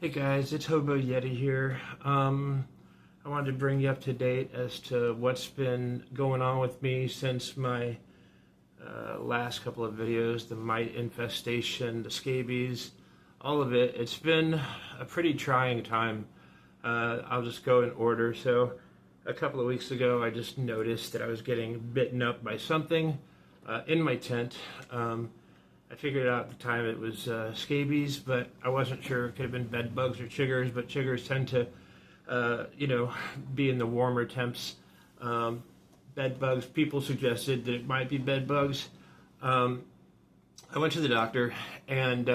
Hey guys, it's Hobo Yeti here. I wanted to bring you up to date as to what's been going on with me since my last couple of videos, the mite infestation, the scabies, all of it. It's been a pretty trying time. I'll just go in order. So a couple of weeks ago, I just noticed that I was getting bitten up by something in my tent. I figured out at the time it was scabies, but I wasn't sure. It could have been bed bugs or chiggers, but chiggers tend to, be in the warmer temps. Bed bugs, people suggested that it might be bed bugs. I went to the doctor and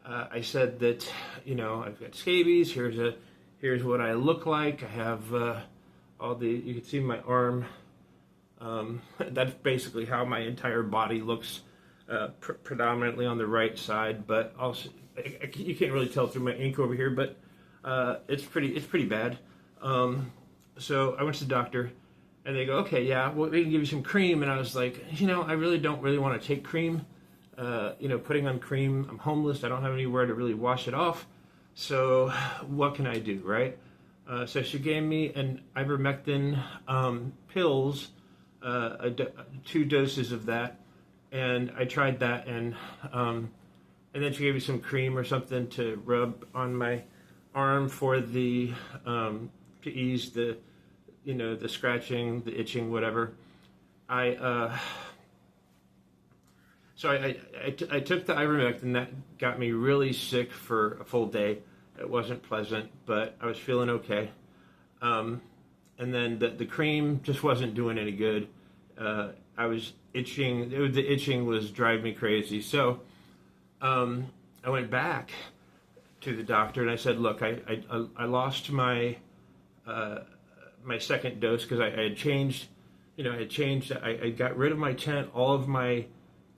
I said that, I've got scabies. Here's what I look like. I have you can see my arm. That's basically how my entire body looks. Predominantly on the right side, but also you can't really tell through my ink over here, but it's pretty bad. So I went to the doctor, and they go, okay, yeah, well, we can give you some cream. And I was like, I really don't want to take cream. Putting on cream, I'm homeless. I don't have anywhere to really wash it off. So what can I do, right? So she gave me an ivermectin pills, 2 doses of that. And I tried that, and then she gave me some cream or something to rub on my arm for the to ease the the scratching, the itching, whatever. So I took the ivermectin. That got me really sick for a full day. It wasn't pleasant, but I was feeling okay. And then the cream just wasn't doing any good. I was itching. The itching was driving me crazy. So I went back to the doctor and I said, "Look, I lost my my second dose because I had changed. I got rid of my tent, all of my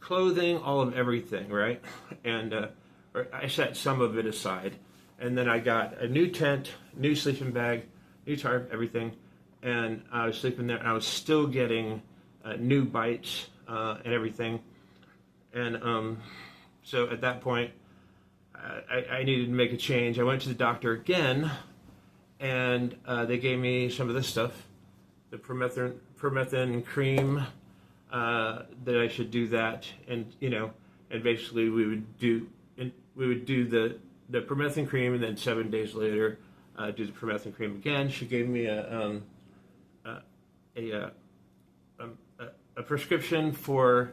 clothing, all of everything, right? And I set some of it aside, and then I got a new tent, new sleeping bag, new tarp, everything, and I was sleeping there. And I was still getting new bites and everything, and so at that point I needed to make a change. I went to the doctor again, and they gave me some of this stuff, the permethrin cream, that I should do that, and and basically we would do the permethrin cream, and then 7 days later do the permethrin cream again. She gave me a prescription for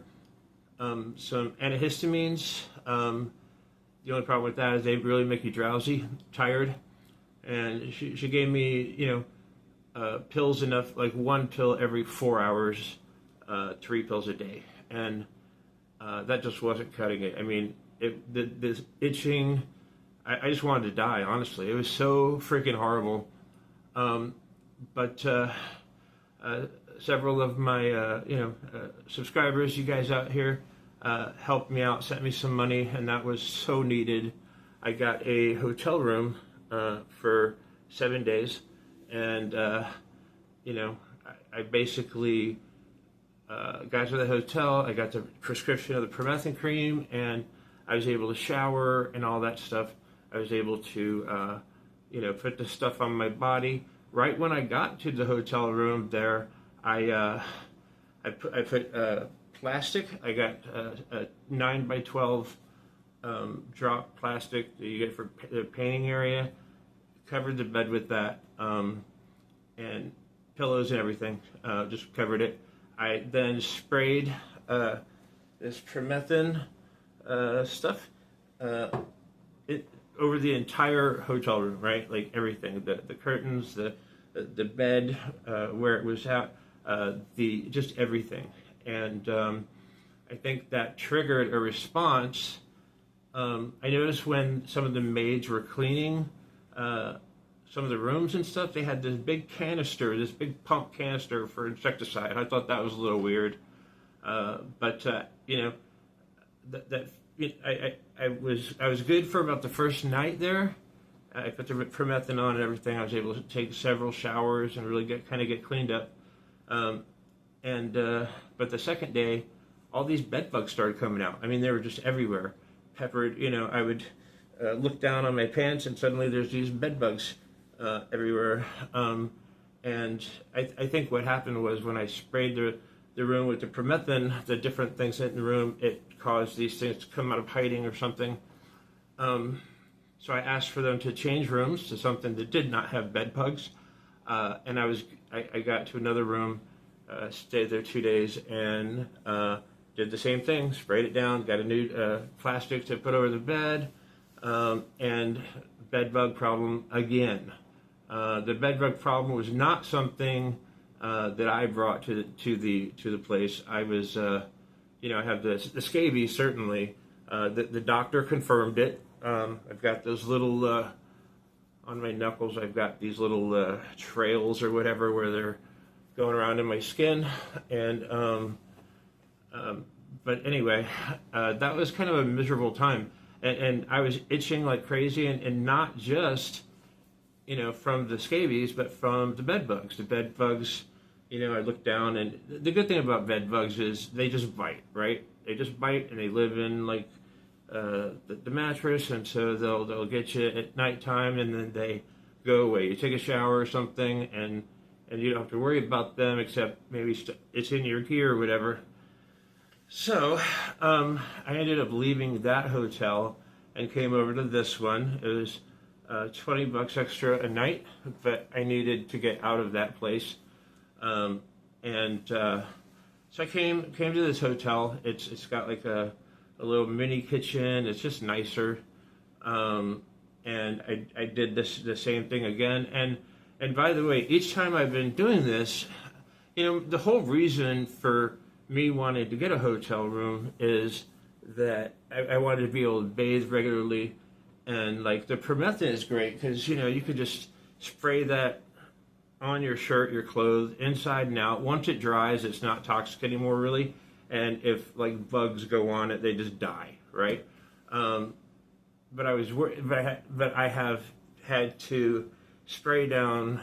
some antihistamines. The only problem with that is they really make you drowsy, tired. And she gave me, pills enough, like 1 pill every 4 hours, 3 pills a day. And that just wasn't cutting it. I mean, this itching, I just wanted to die, honestly. It was so freaking horrible. But several of my subscribers, you guys out here, helped me out, sent me some money, and that was so needed. I got a hotel room for 7 days, and I basically got to the hotel. I got the prescription of the permethrin cream, and I was able to shower and all that stuff. I was able to put the stuff on my body. Right when I got to the hotel room there, I put plastic. I got a 9x12 drop plastic that you get for the painting area. Covered the bed with that, and pillows and everything. Just covered it. I then sprayed this permethrin stuff over the entire hotel room, right? Like everything, the curtains, the bed, where it was at, just everything. And I think that triggered a response. I noticed when some of the maids were cleaning some of the rooms and stuff, they had this big canister, this big pump canister for insecticide. I thought that was a little weird. I was good for about the first night there. I put the permethrin on and everything. I was able to take several showers and really get cleaned up. But the second day, all these bed bugs started coming out. I mean, they were just everywhere, peppered. I would look down on my pants, and suddenly there's these bed bugs everywhere. And I think what happened was when I sprayed the room with the permethrin, the different things in the room, it caused these things to come out of hiding or something. So I asked for them to change rooms to something that did not have bed bugs. And I got to another room, stayed there 2 days, and did the same thing, sprayed it down, got a new plastic to put over the bed, and bed bug problem again. The bed bug problem was not something that I brought to the place. I was, I have the scabies certainly. The doctor confirmed it. I've got those little on my knuckles. I've got these little trails or whatever where they're going around in my skin, and but anyway, that was kind of a miserable time, and I was itching like crazy, and not just from the scabies, but from the bed bugs. The bed bugs, I look down, and the good thing about bed bugs is they just bite, right? They just bite, and they live in like the mattress, and so they'll get you at nighttime, and then they go away. You take a shower or something, and you don't have to worry about them, except maybe it's in your gear or whatever. So I ended up leaving that hotel and came over to this one. It was $20 extra a night, but I needed to get out of that place, so I came to this hotel. It's got like a little mini kitchen. It's just nicer, and I did the same thing again. And by the way, each time I've been doing this, the whole reason for me wanting to get a hotel room is that I wanted to be able to bathe regularly. And like the permethrin is great because you could just spray that on your shirt, your clothes, inside and out. Once it dries, it's not toxic anymore, really. And if like bugs go on it, they just die, right? But I was worried, but I have had to spray down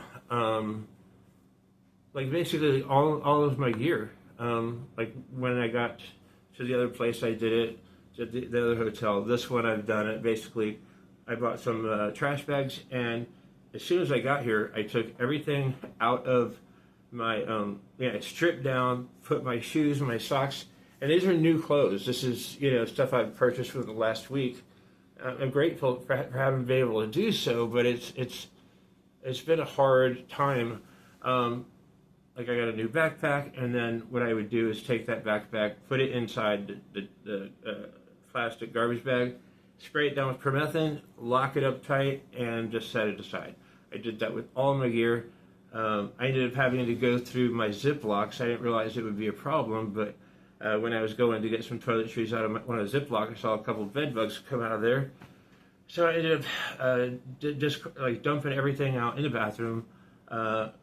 like basically all of my gear. Like when I got to the other place, I did it. To the other hotel. This one I've done it basically. I bought some trash bags, and as soon as I got here, I took everything out of my, I stripped down, put my shoes and my socks, and these are new clothes. This is, stuff I've purchased within the last week. I'm grateful for having been able to do so, but it's been a hard time. Like I got a new backpack, and then what I would do is take that backpack, put it inside the plastic garbage bag, spray it down with permethrin, lock it up tight, and just set it aside. I did that with all my gear. I ended up having to go through my Ziplocs. I didn't realize it would be a problem, but when I was going to get some toiletries out of one of the Ziplocs, I saw a couple of bed bugs come out of there. So I ended up just like dumping everything out in the bathroom, out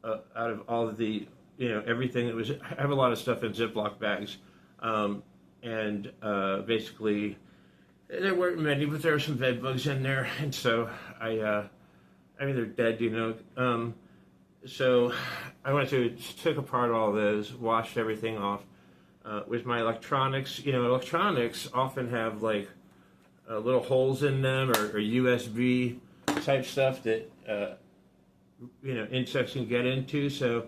of all of the, everything that was. I have a lot of stuff in Ziploc bags, and basically. There weren't many, but there were some bed bugs in there, and so they're dead, so I took apart all those, washed everything off. With my electronics, electronics often have like little holes in them or USB type stuff that insects can get into. So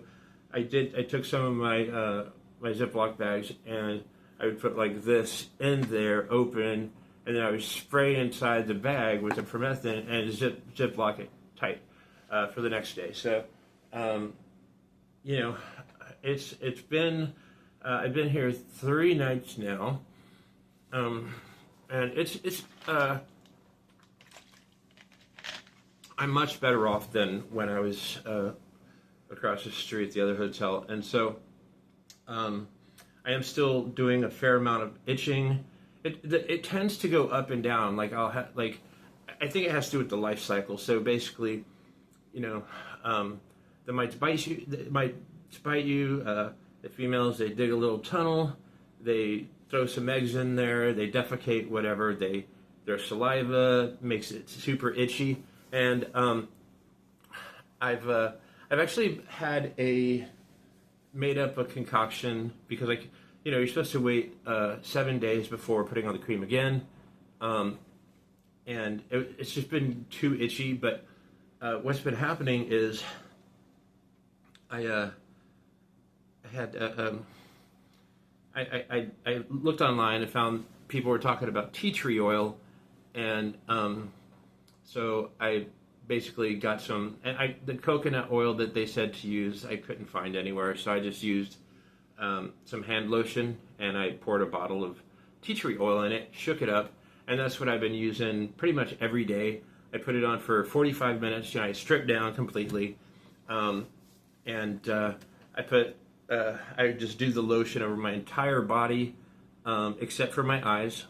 I took some of my my Ziploc bags, and I would put like this in there, open. And then I would spray inside the bag with the permethrin and ziplock it tight for the next day. So, it's been I've been here 3 nights now, and it's I'm much better off than when I was across the street at the other hotel, and so I am still doing a fair amount of itching. It tends to go up and down. Like I think it has to do with the life cycle. So basically, they might bite you. They might bite you. The females, they dig a little tunnel. They throw some eggs in there. They defecate whatever. Their saliva makes it super itchy. And I've actually had made up a concoction because you're supposed to wait 7 days before putting on the cream again. and it's just been too itchy. But what's been happening is I had I looked online and found people were talking about tea tree oil, and so I basically got some. And the coconut oil that they said to use, I couldn't find anywhere, so I just used some hand lotion, and I poured a bottle of tea tree oil in it, shook it up, and that's what I've been using pretty much every day. I put it on for 45 minutes. I stripped down completely, and I just do the lotion over my entire body, except for my eyes,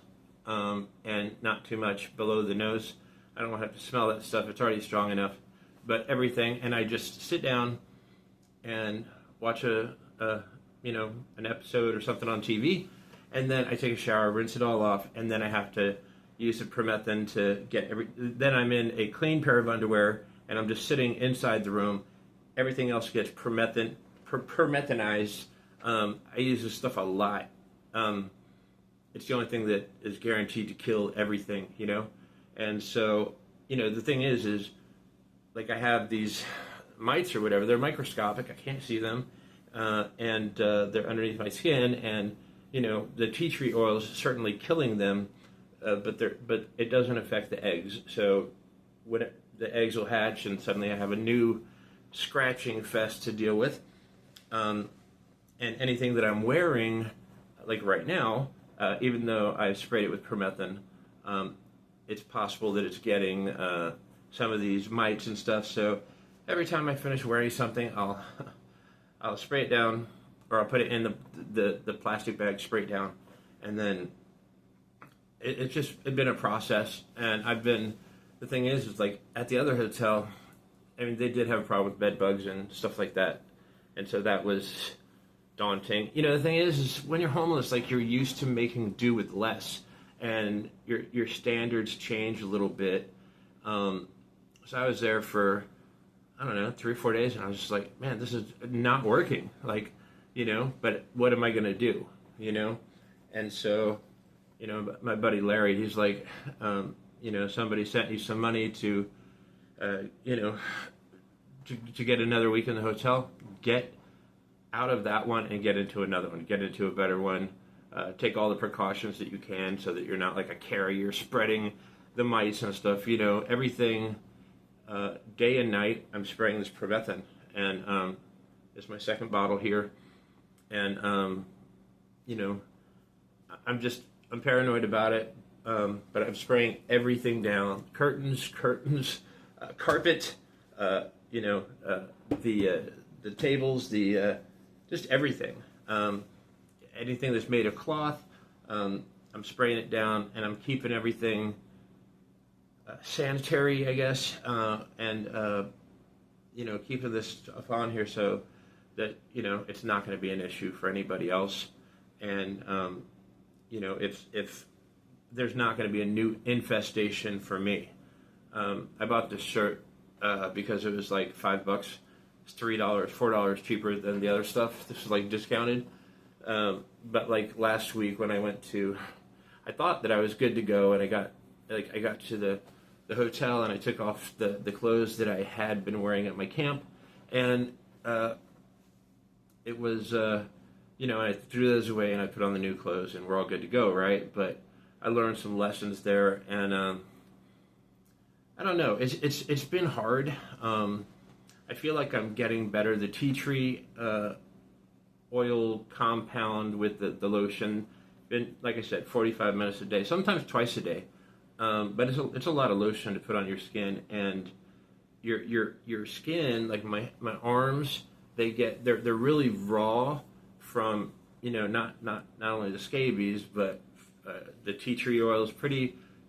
and not too much below the nose. I don't have to smell that stuff. It's already strong enough. But everything, and I just sit down and watch an episode or something on TV, and then I take a shower, rinse it all off, and then I have to use the Promethazine to get then I'm in a clean pair of underwear, and I'm just sitting inside the room. Everything else gets permethanized. I use this stuff a lot. It's the only thing that is guaranteed to kill everything, And so, the thing is like I have these mites or whatever. They're microscopic. I can't see them. And they're underneath my skin, and the tea tree oil is certainly killing them, but it doesn't affect the eggs. So when the eggs will hatch, and suddenly I have a new scratching fest to deal with, and anything that I'm wearing, like right now, even though I've sprayed it with Promethazine, it's possible that it's getting some of these mites and stuff. So every time I finish wearing something, I'll spray it down, or I'll put it in the plastic bag, spray it down, and then it's been a process. And the thing is like at the other hotel, I mean, they did have a problem with bed bugs and stuff like that, and so that was daunting. The thing is when you're homeless, like you're used to making do with less, and your standards change a little bit. So I was there for, I don't know, 3 or 4 days, and I was just like, man, this is not working. Like, but what am I going to do? And so, my buddy Larry, he's like, somebody sent you some money to get another week in the hotel. Get out of that one and get into another one. Get into a better one. Take all the precautions that you can so that you're not like a carrier spreading the mice and stuff. Everything. Day and night, I'm spraying this Promethazine, and it's my second bottle here, and I'm paranoid about it, but I'm spraying everything down: curtains, carpet, the tables, just everything, anything that's made of cloth. I'm spraying it down, and I'm keeping everything sanitary, I guess, and keeping this stuff on here so that it's not going to be an issue for anybody else, and if there's not going to be a new infestation for me. I bought this shirt because it was like $5. It's $3, $4 cheaper than the other stuff. This is like discounted, but like last week when I thought that I was good to go, and I got to the hotel, and I took off the clothes that I had been wearing at my camp, and it was I threw those away and I put on the new clothes, and we're all good to go, right? But I learned some lessons there, and I don't know, it's been hard. I feel like I'm getting better. The tea tree oil compound with the lotion, been, like I said, 45 minutes a day, sometimes twice a day. But it's a lot of lotion to put on your skin, and your skin, like my arms, they're really raw from not only the scabies, but the tea tree oil is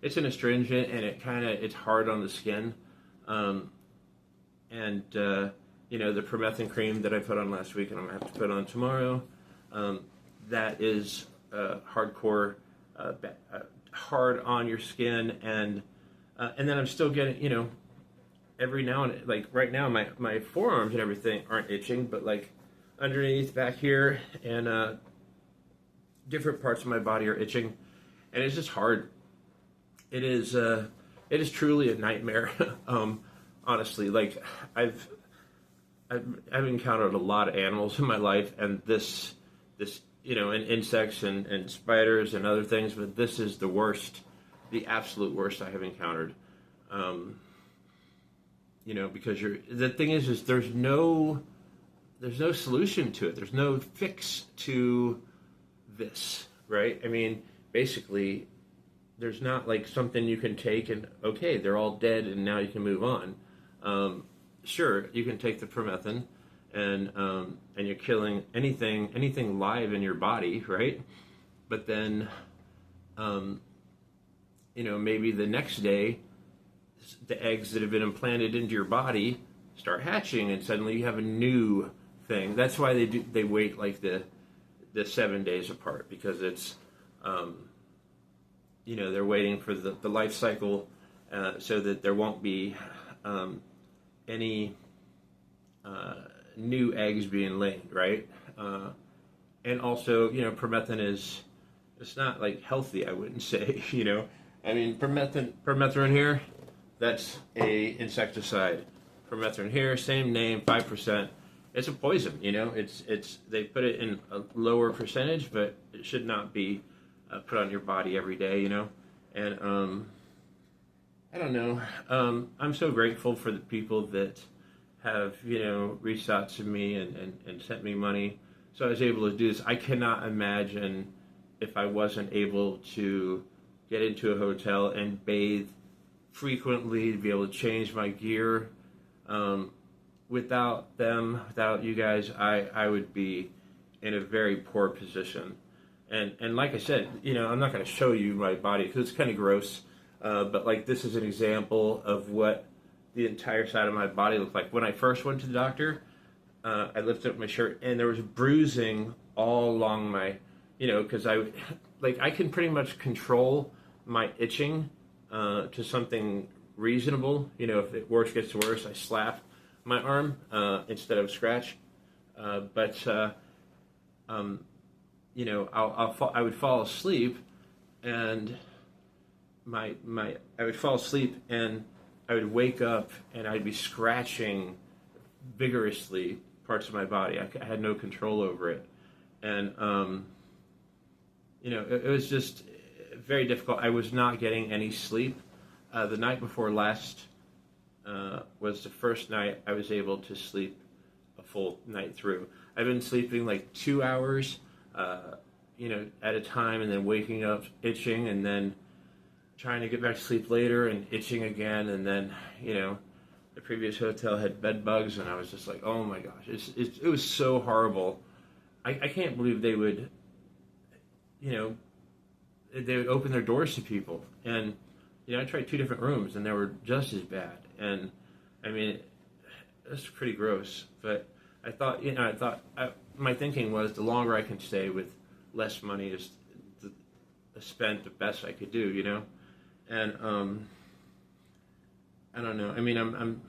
it's an astringent, and it's hard on the skin, and the Promethazine cream that I put on last week and I'm gonna have to put on tomorrow, that is hardcore. Hard on your skin, and then I'm still getting, every now and then, like right now my forearms and everything aren't itching, but like underneath back here and different parts of my body are itching, and it's just hard. It is it is truly a nightmare. Honestly, like I've, I've encountered a lot of animals in my life, and this and insects and spiders and other things, but this is the worst, the absolute worst I have encountered. Um, because the thing is there's no solution to it. There's no fix to this, right? I mean, basically, there's not like something you can take and okay, they're all dead and now you can move on. Sure, you can take the permethrin and you're killing anything live in your body, right? But then, maybe the next day, the eggs that have been implanted into your body start hatching, and suddenly you have a new thing. That's why they wait like the 7 days apart, because it's they're waiting for the life cycle, so that there won't be any new eggs being laid, right? And also, permethrin it's not like healthy, I wouldn't say. I mean, permethrin here, that's a insecticide. Permethrin here, same name, 5%. It's a poison. It's they put it in a lower percentage, but it should not be put on your body every day. And I don't know. I'm so grateful for the people that have reached out to me and sent me money, so I was able to do this. I cannot imagine if I wasn't able to get into a hotel and bathe frequently, to be able to change my gear. Without them, without you guys, I would be in a very poor position. And like I said, I'm not going to show you my body because it's kind of gross. But like this is an example of what the entire side of my body looked like. When I first went to the doctor, I lifted up my shirt and there was bruising all along my, because I can pretty much control my itching to something reasonable. If it worse gets to worse, I slap my arm instead of scratch. I would fall asleep, and I would fall asleep and I would wake up and I'd be scratching vigorously parts of my body. I had no control over it, and it was just very difficult. I was not getting any sleep. The night before last was the first night I was able to sleep a full night through. I've been sleeping like 2 hours, at a time, and then waking up itching, and then trying to get back to sleep later and itching again, and then the previous hotel had bed bugs, and I was just like, oh my gosh, it was so horrible. I can't believe they would open their doors to people, and I tried 2 different rooms and they were just as bad, and I mean that's pretty gross. But I thought my thinking was the longer I can stay with less money is spent, the best I could do, and I don't know. I mean, I'm.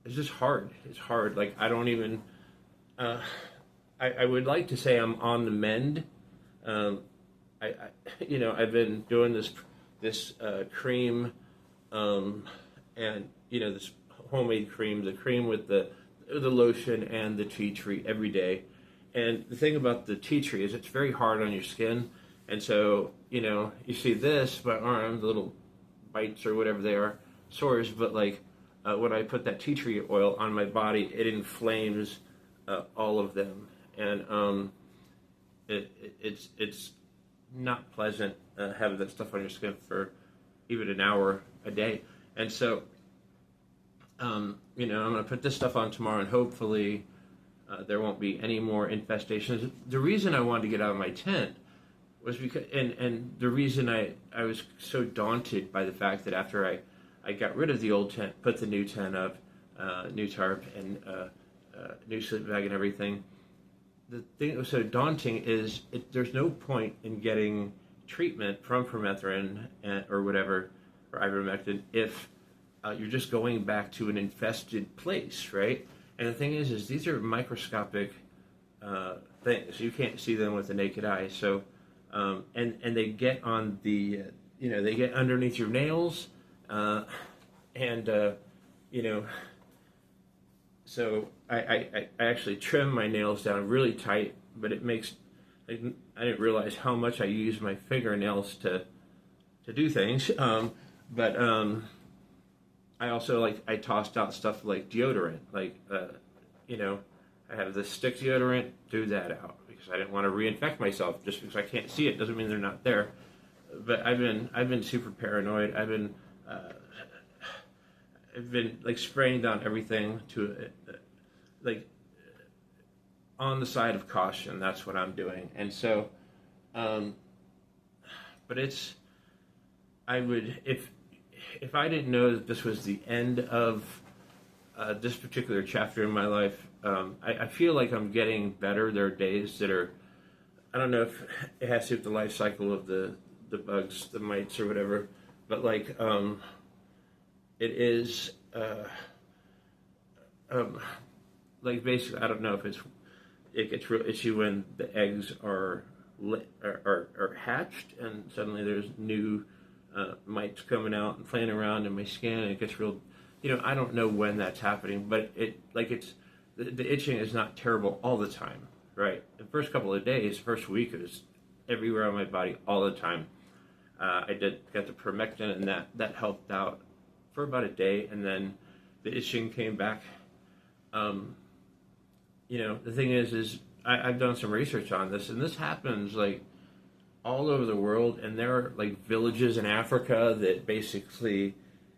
It's just hard. It's hard. Like I don't even. I would like to say I'm on the mend. I've been doing this cream, and this homemade cream, the cream with the lotion and the tea tree every day. And the thing about the tea tree is it's very hard on your skin, and so you see this, my arm, the little bites or whatever they are, sores. But like when I put that tea tree oil on my body, it inflames all of them, and it's not pleasant having that stuff on your skin for even an hour a day. And so I'm gonna put this stuff on tomorrow, and hopefully there won't be any more infestations. The reason I wanted to get out of my tent was because, and the reason I was so daunted by the fact that after I got rid of the old tent, put the new tent up, new tarp, and new sleeping bag and everything, the thing that was so daunting is there's no point in getting treatment from permethrin or whatever, or ivermectin, if you're just going back to an infested place, right? And the thing is these are microscopic things. You can't see them with the naked eye. So, and they get on the they get underneath your nails, and you know, so I actually trim my nails down really tight, but it makes, like, I didn't realize how much I use my fingernails to do things. But I also, I tossed out stuff like deodorant, I have this stick deodorant, threw that out because I didn't want to reinfect myself. Just because I can't see it doesn't mean they're not there. But I've been super paranoid. I've been like spraying down everything to like on the side of caution. That's what I'm doing. And so, but I would, if I didn't know that this was the end of this particular chapter in my life, I feel like I'm getting better. There are days that are, I don't know if it has to do with the life cycle of the bugs, the mites or whatever, but it is, basically, I don't know if it gets real itchy when the eggs are hatched and suddenly there's new mites coming out and playing around in my skin, and it gets real, I don't know when that's happening, but the itching is not terrible all the time, right? The first couple of days, first week, it was everywhere on my body all the time. I got the permectin, and that helped out for about a day, and then the itching came back. The thing is I've done some research on this, and this happens all over the world, and there are villages in Africa that basically,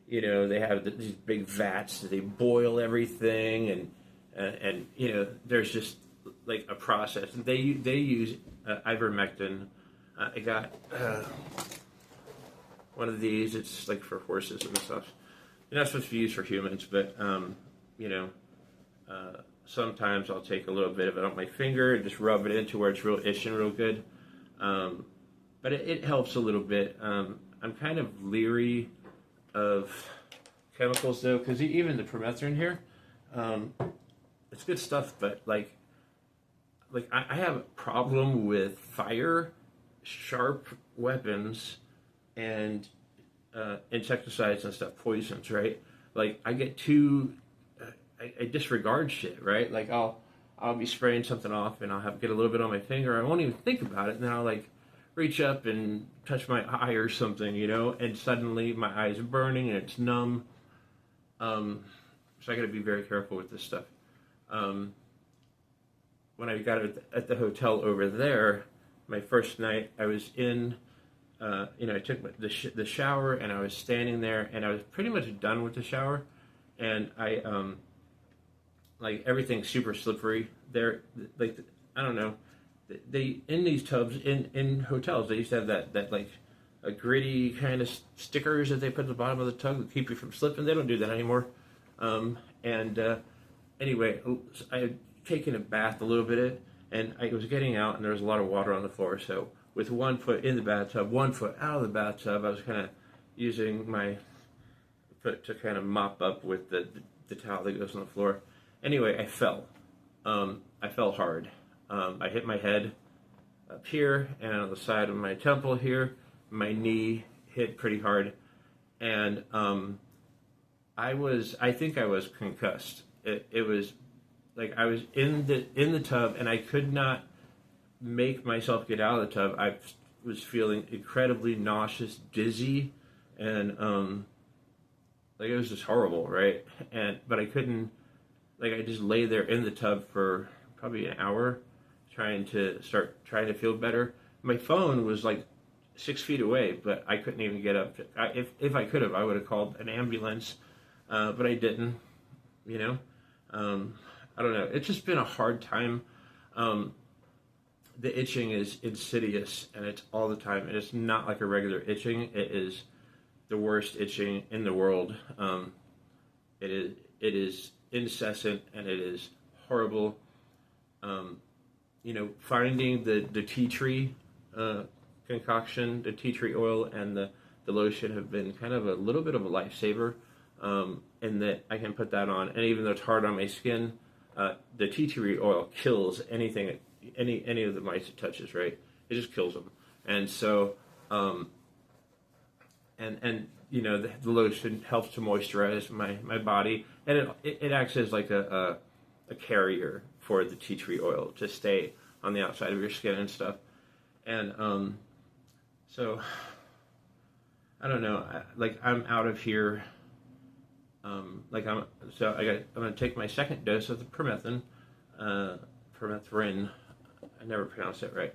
they have these big vats that they boil everything, and there's just a process. And they use ivermectin. I got one of these. It's for horses and stuff. You're not supposed to be used for humans, but sometimes I'll take a little bit of it on my finger and just rub it into where it's real itching real good. But it helps a little bit. I'm kind of leery of chemicals though, because even the permethrin here, it's good stuff, but I have a problem with fire, sharp weapons, and insecticides and stuff, poisons, right? I get too, I disregard shit, right? I'll be spraying something off, and I'll get a little bit on my finger. I won't even think about it, and then I'll reach up and touch my eye or something, and suddenly my eye's burning and it's numb. So I got to be very careful with this stuff. When I got it at the hotel over there, my first night, I was in, I took the shower, and I was standing there, and I was pretty much done with the shower, and I, everything's super slippery there. I don't know. They in these tubs in hotels, they used to have that a gritty kind of stickers that they put at the bottom of the tub to keep you from slipping. They don't do that anymore. Anyway, I had taken a bath a little bit, and I was getting out, and there was a lot of water on the floor. So with one foot in the bathtub, one foot out of the bathtub, I was kind of using my foot to kind of mop up with the towel that goes on the floor. Anyway, I fell. I fell hard. I hit my head up here and on the side of my temple here. My knee hit pretty hard, and I think I was concussed. It was I was in the tub, and I could not make myself get out of the tub. I was feeling incredibly nauseous, dizzy, and it was just horrible, right? But I couldn't. I just lay there in the tub for probably an hour, trying to feel better. My phone was 6 feet away, but I couldn't even get up. If I could have, I would have called an ambulance, but I didn't. I don't know. It's just been a hard time. The itching is insidious, and it's all the time. And it's not like a regular itching. It is the worst itching in the world. It is incessant, and it is horrible. Finding the tea tree concoction, the tea tree oil, and the lotion have been kind of a little bit of a lifesaver, in that I can put that on, and even though it's hard on my skin, the tea tree oil kills anything, any of the mites it touches, right? It just kills them. And so and you know, the lotion helps to moisturize my body, and it acts as like a carrier for the tea tree oil to stay on the outside of your skin and stuff. And so I don't know, like I'm out of here. Like I'm gonna take my second dose of the permethrin. I never pronounce it right,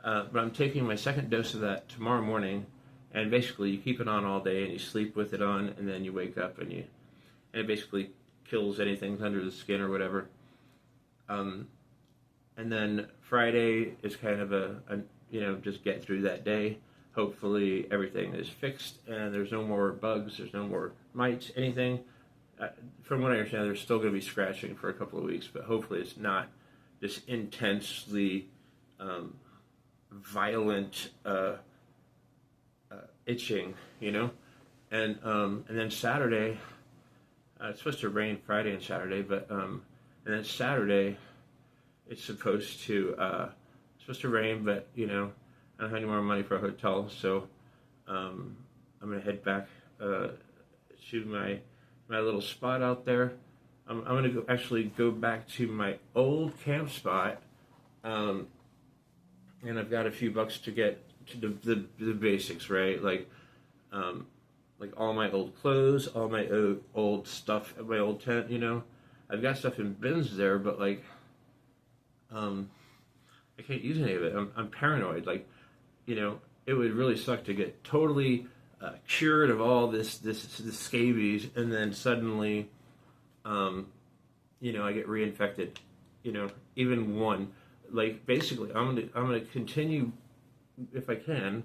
but I'm taking my second dose of that tomorrow morning, and basically you keep it on all day and you sleep with it on, and then you wake up and it basically kills anything under the skin or whatever. And then Friday is kind of a you know, just get through that day. Hopefully everything is fixed and there's no more bugs, there's no more mites, anything. From what I understand, there's still going to be scratching for a couple of weeks, but hopefully it's not this intensely violent itching, you know. And then Saturday, it's supposed to rain Friday and Saturday, but and then Saturday it's supposed to rain, but you know, I don't have any more money for a hotel, so I'm gonna head back to my little spot out there. I'm gonna actually go back to my old camp spot, and I've got a few bucks to get to the basics, right? Like all my old clothes, all my old stuff at my old tent. You know, I've got stuff in bins there, but like I can't use any of it. I'm paranoid. Like, you know, it would really suck to get totally cured of all this scabies, and then suddenly, you know, I get reinfected. You know, even one. Like, basically, I'm gonna continue, if I can,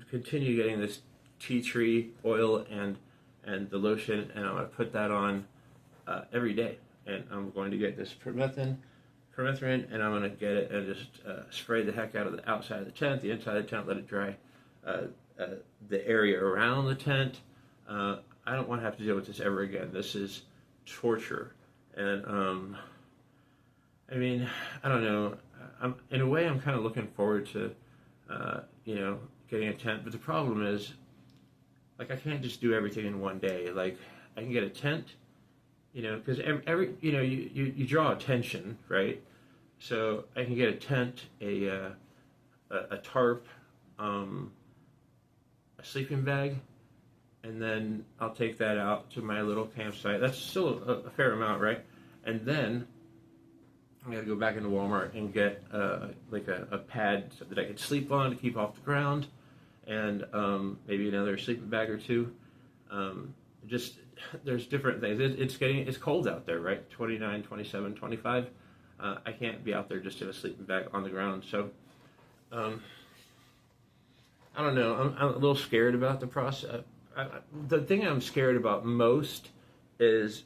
continue getting this tea tree oil and the lotion, and I'm gonna put that on every day, and I'm going to get this permethrin, and I'm gonna get it and just spray the heck out of the outside of the tent, the inside of the tent, let it dry. The area around the tent. I don't want to have to deal with this ever again. This is torture, and I mean, I don't know. In a way, I'm kind of looking forward to, you know, getting a tent. But the problem is, like, I can't just do everything in one day. Like, I can get a tent, you know, because every you know, you draw attention, right? So I can get a tent, a tarp, a sleeping bag, and then I'll take that out to my little campsite. That's still a fair amount, right? And then I got to go back into Walmart and get like a pad that I could sleep on to keep off the ground, and maybe another sleeping bag or two. Just there's different things. It's cold out there, right? 29, 27, 25. I can't be out there just in a sleeping bag on the ground. So I don't know. I'm a little scared about the process. The thing I'm scared about most is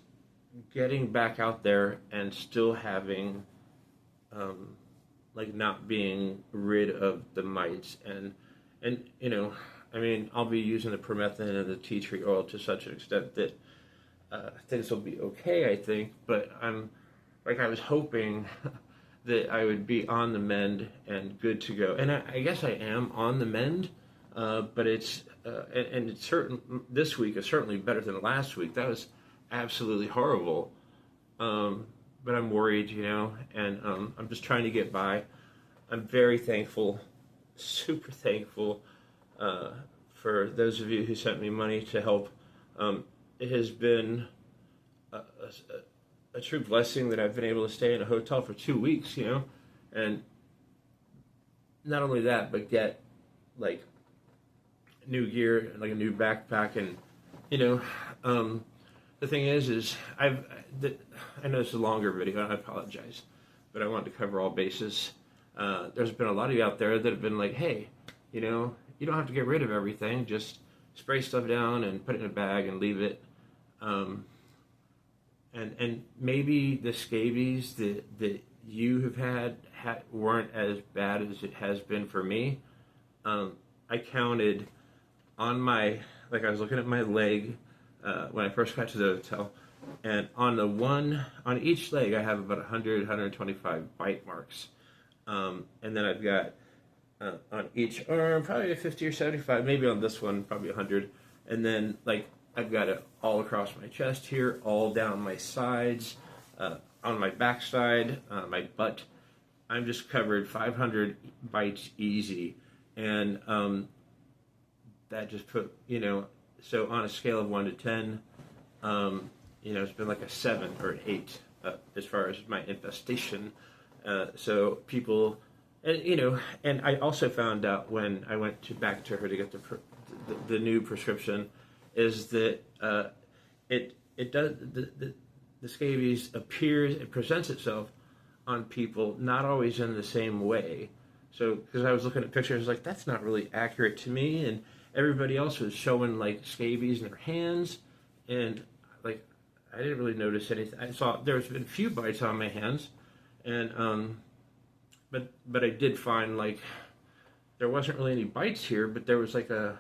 getting back out there and still having, like, not being rid of the mites. And you know, I mean, I'll be using the permethrin and the tea tree oil to such an extent that things will be okay, I think. But I was hoping that I would be on the mend and good to go. And I guess I am on the mend, but it's and it's certain. This week is certainly better than last week. That was absolutely horrible. But I'm worried, you know, and I'm just trying to get by. I'm very thankful, super thankful for those of you who sent me money to help. It has been a true blessing that I've been able to stay in a hotel for 2 weeks, you know, and not only that, but get like new gear, like a new backpack, and you know, the thing is I know it's a longer video, and I apologize, but I wanted to cover all bases. There's been a lot of you out there that have been like, hey, you know, you don't have to get rid of everything, just spray stuff down and put it in a bag and leave it. And maybe the scabies that you have had weren't as bad as it has been for me. I counted on my, like I was looking at my leg when I first got to the hotel, and on each leg I have about 100, 125 bite marks. And then I've got on each arm probably 50 or 75, maybe on this one probably 100. and then like I've got it all across my chest here, all down my sides, on my backside, my butt. I'm just covered 500 bites easy, and that just put, so on a scale of 1 to 10, it's been like a 7 or an 8 as far as my infestation. So people, and I also found out when I went back to her to get the new prescription, is that it does the scabies it presents itself on people not always in the same way. So because I was looking at pictures, I was like, that's not really accurate to me, and everybody else was showing like scabies in their hands, and like I didn't really notice anything. I saw there's been a few bites on my hands, and but I did find like there wasn't really any bites here, but there was like a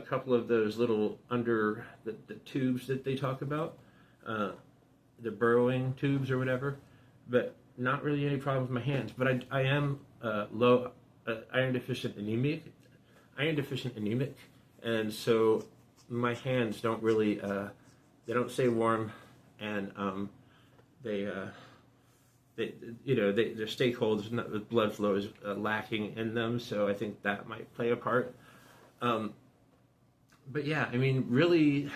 couple of those little under the tubes that they talk about, the burrowing tubes or whatever, but not really any problem with my hands. But I am low iron deficient anemic, and so my hands don't really they don't stay warm, and they their stay cold. The blood flow is lacking in them, so I think that might play a part. But yeah, I mean, really,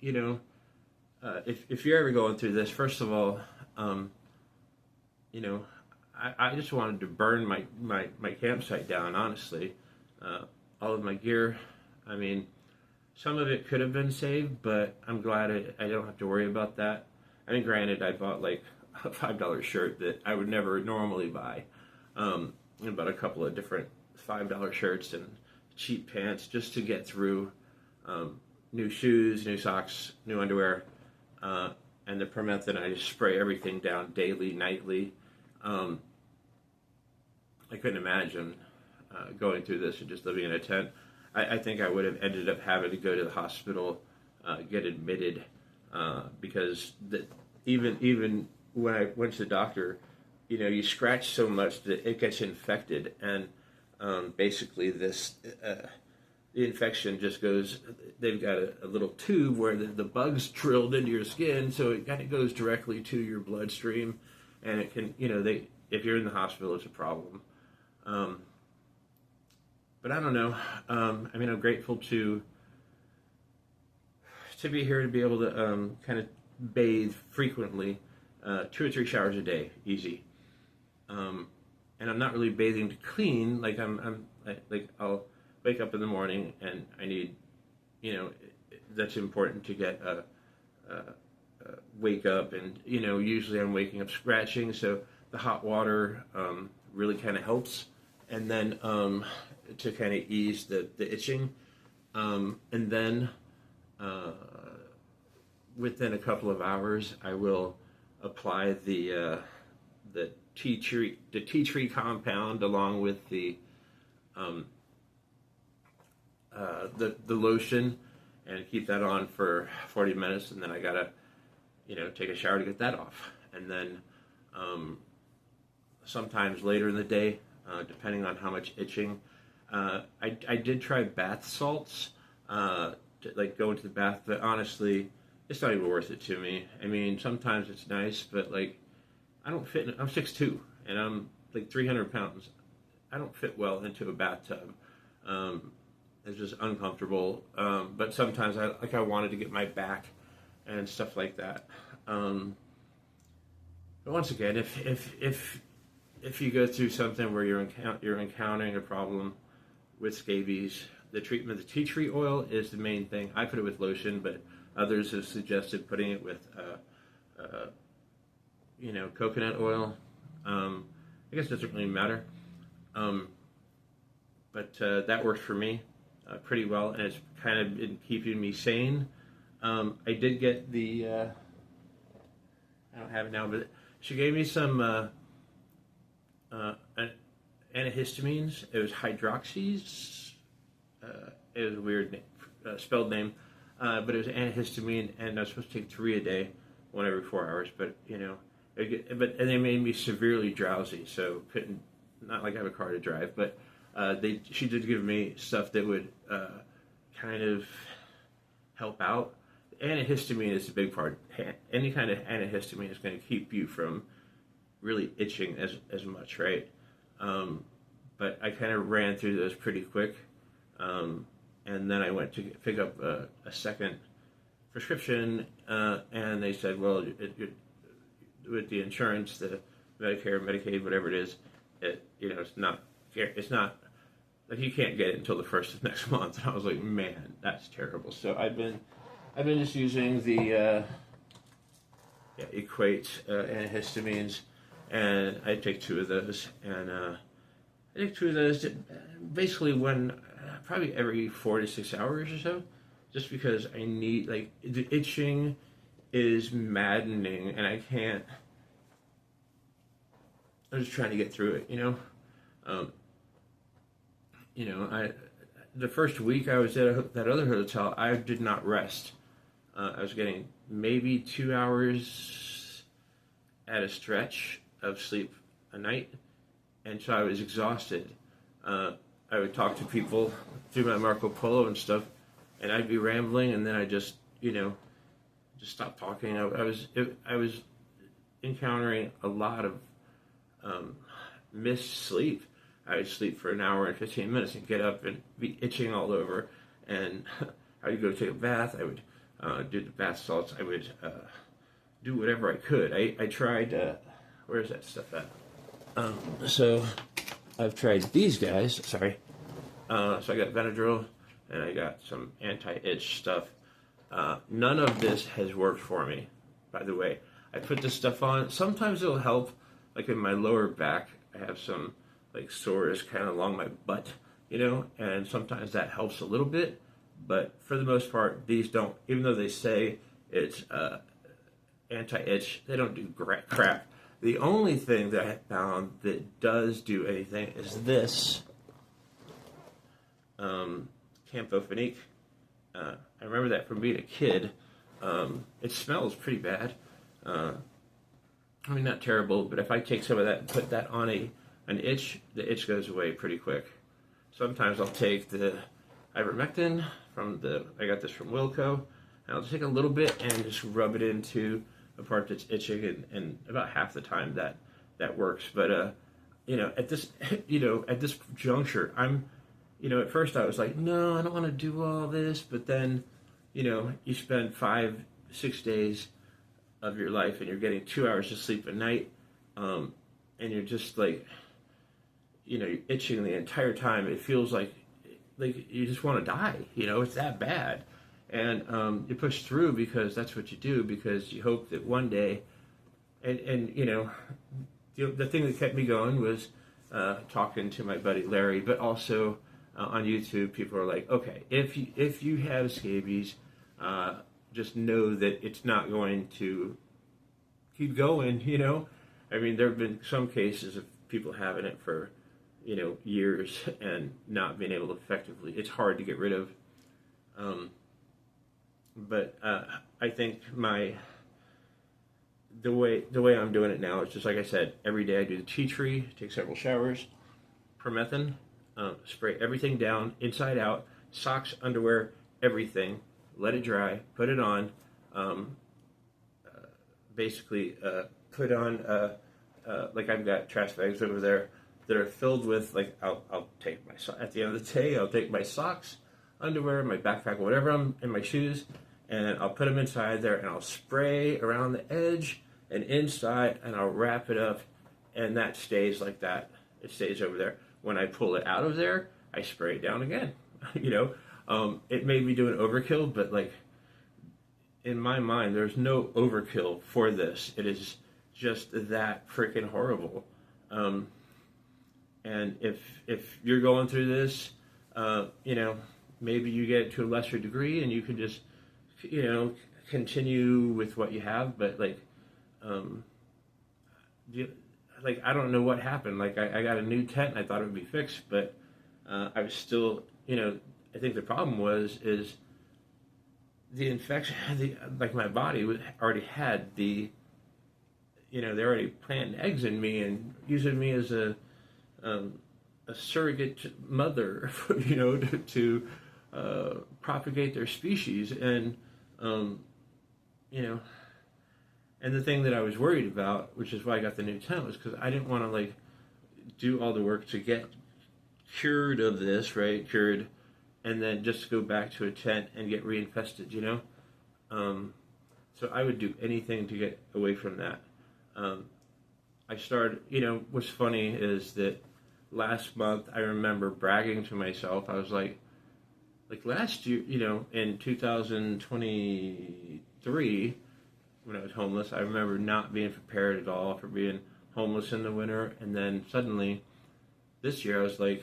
if you're ever going through this, first of all, I just wanted to burn my campsite down, honestly. All of my gear, I mean, some of it could have been saved, but I'm glad I don't have to worry about that. I mean, granted, I bought like a $5 shirt that I would never normally buy. I bought a couple of different $5 shirts and cheap pants just to get through. New shoes, new socks, new underwear, and the permethrin. I just spray everything down daily, nightly. I couldn't imagine going through this and just living in a tent. I think I would have ended up having to go to the hospital, get admitted, because even when I went to the doctor, you scratch so much that it gets infected, and basically this the infection just goes. They've got a little tube where the bugs drilled into your skin, so it kind of goes directly to your bloodstream, and it can, if you're in the hospital, it's a problem. But I don't know. I mean, I'm grateful to be here, to be able to kind of bathe frequently, 2 or 3 showers a day, easy. And I'm not really bathing to clean. Like I'll wake up in the morning and I need, that's important to get wake up, and usually I'm waking up scratching, so the hot water really kind of helps, and then to kind of ease the itching, and then within a couple of hours I will apply the tea tree compound along with the lotion, and keep that on for 40 minutes, and then I gotta take a shower to get that off, and then sometimes later in the day, depending on how much itching, I did try bath salts, to like go into the bath, but honestly it's not even worth it to me. I mean, sometimes it's nice, but like I don't fit I'm 6'2", and I'm like 300 pounds. I don't fit well into a bathtub. It's just uncomfortable. But sometimes I wanted to get my back and stuff like that. But once again, if you go through something where you're encountering a problem with scabies, the treatment, the tea tree oil is the main thing. I put it with lotion, but others have suggested putting it with coconut oil. I guess it doesn't really matter. But that worked for me pretty well, and it's kind of been keeping me sane. I did get the, I don't have it now, but she gave me some antihistamines. It was hydroxys. It was a weird name, spelled name, but it was antihistamine, and I was supposed to take 3 a day, 1 every 4 hours. But and they made me severely drowsy, so couldn't, not like I have a car to drive, but she did give me stuff that would kind of help out. Antihistamine is a big part. Any kind of antihistamine is going to keep you from really itching as much, right? But I kind of ran through those pretty quick. And then I went to pick up a second prescription, and they said, well, with the insurance, the Medicare, Medicaid, whatever it is, it's not like you can't get it until the first of next month. And I was like, man, that's terrible. So I've been just using the Equate antihistamines, and I take 2 of those, and I take 2 of those basically probably every 4 to 6 hours or so, just because I need, like, the itching is maddening, and I can't. I'm just trying to get through it, the first week I was at that other hotel, I did not rest. I was getting maybe 2 hours at a stretch of sleep a night, and so I was exhausted. I would talk to people through my Marco Polo and stuff, and I'd be rambling, and then I just stop talking. I was encountering a lot of missed sleep. I would sleep for an hour and 15 minutes and get up and be itching all over, and I would go take a bath. I would do the bath salts. I would do whatever I could. I tried, where's that stuff at? So I've tried these guys, sorry. So I got Benadryl, and I got some anti-itch stuff. None of this has worked for me, by the way. I put this stuff on. Sometimes it'll help, like in my lower back. I have some like sores kind of along my butt, and sometimes that helps a little bit. But for the most part, these don't, even though they say it's anti-itch, they don't do crap. The only thing that I found that does do anything is this Campho-Phenique. I remember that from being a kid. It smells pretty bad. I mean, not terrible, but if I take some of that and put that on an itch, the itch goes away pretty quick. Sometimes I'll take the ivermectin I got this from Wilco, and I'll take a little bit and just rub it into a part that's itching, and about half the time that works. But at this juncture, at first I was like, no, I don't want to do all this, but then you spend 5-6 days of your life and you're getting 2 hours of sleep a night, and you're just like, you're itching the entire time. It feels like you just want to die. It's that bad. And you push through because that's what you do, because you hope that one day, and the thing that kept me going was talking to my buddy Larry, but also on YouTube, people are like, okay, if you have scabies, just know that it's not going to keep going. I mean, there have been some cases of people having it for years and not being able to effectively. It's hard to get rid of. But I think the way I'm doing it now is just like I said. Every day I do the tea tree, take several showers, permethrin, spray everything down, inside out, socks, underwear, everything. Let it dry, put it on. Basically, put on like I've got trash bags over there that are filled with, like, I'll take at the end of the day, I'll take my socks, underwear, my backpack, whatever, and my shoes, and I'll put them inside there, and I'll spray around the edge and inside, and I'll wrap it up, and that stays like that. It stays over there. When I pull it out of there, I spray it down again. It may be doing overkill, but like, in my mind, there's no overkill for this. It is just that freaking horrible. And if you're going through this, maybe you get it to a lesser degree and you can just, continue with what you have. But like, I don't know what happened. Like, I got a new tent and I thought it would be fixed, but I was still, I think the problem is the infection. Like, my body already had they already planted eggs in me and using me as a surrogate mother, to propagate their species. And you know, and the thing that I was worried about, which is why I got the new tent, was because I didn't want to like do all the work to get cured of this, right? Cured, and then just go back to a tent and get reinfested, you know? So I would do anything to get away from that. I started, you know, what's funny is that last month I remember bragging to myself. I was like last year, you know, in 2023, when I was homeless, I remember not being prepared at all for being homeless in the winter. And then suddenly this year I was like,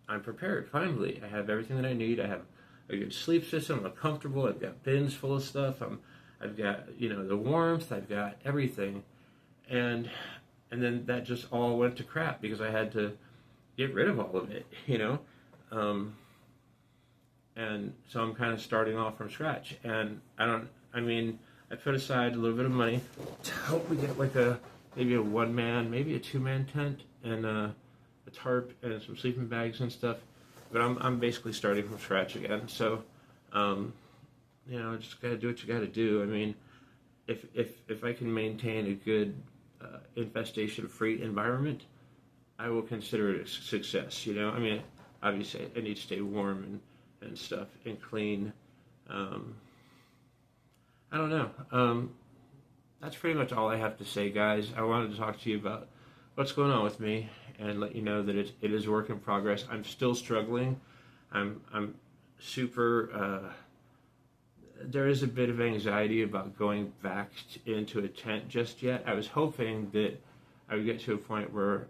I'm prepared, finally. I have everything that I need. I have a good sleep system. I'm comfortable. I've got bins full of stuff. I've got, you know, the warmth. I've got everything. And then that just all went to crap because I had to get rid of all of it, you know? And so I'm kind of starting off from scratch. And I put aside a little bit of money to help me get like maybe a one-man, maybe a two-man tent and a tarp and some sleeping bags and stuff. But I'm basically starting from scratch again. So, you know, just gotta do what you gotta do. I mean, if I can maintain a good infestation-free environment, I will consider it a success. You know, I mean, obviously I need to stay warm and stuff and clean. I don't know. That's pretty much all I have to say, guys. I wanted to talk to you about what's going on with me and let you know that it is a work in progress. I'm still struggling. I'm super. There is a bit of anxiety about going back into a tent just yet. I was hoping that I would get to a point where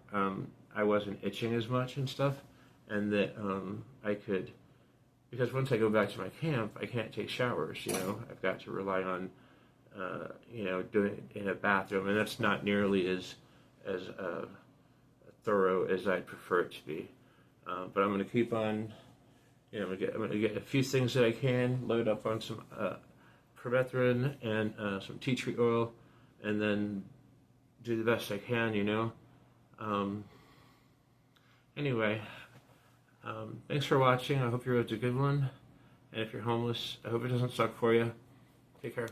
I wasn't itching as much and stuff, and that I could. Because once I go back to my camp, I can't take showers, you know. I've got to rely on, you know, doing it in a bathroom, and that's not nearly as thorough as I'd prefer it to be. But I'm going to keep on, you know, I'm going to get a few things that I can, load up on some permethrin and some tea tree oil, and then do the best I can, you know. Anyway. Thanks for watching. I hope your road's a good one. And if you're homeless, I hope it doesn't suck for you. Take care.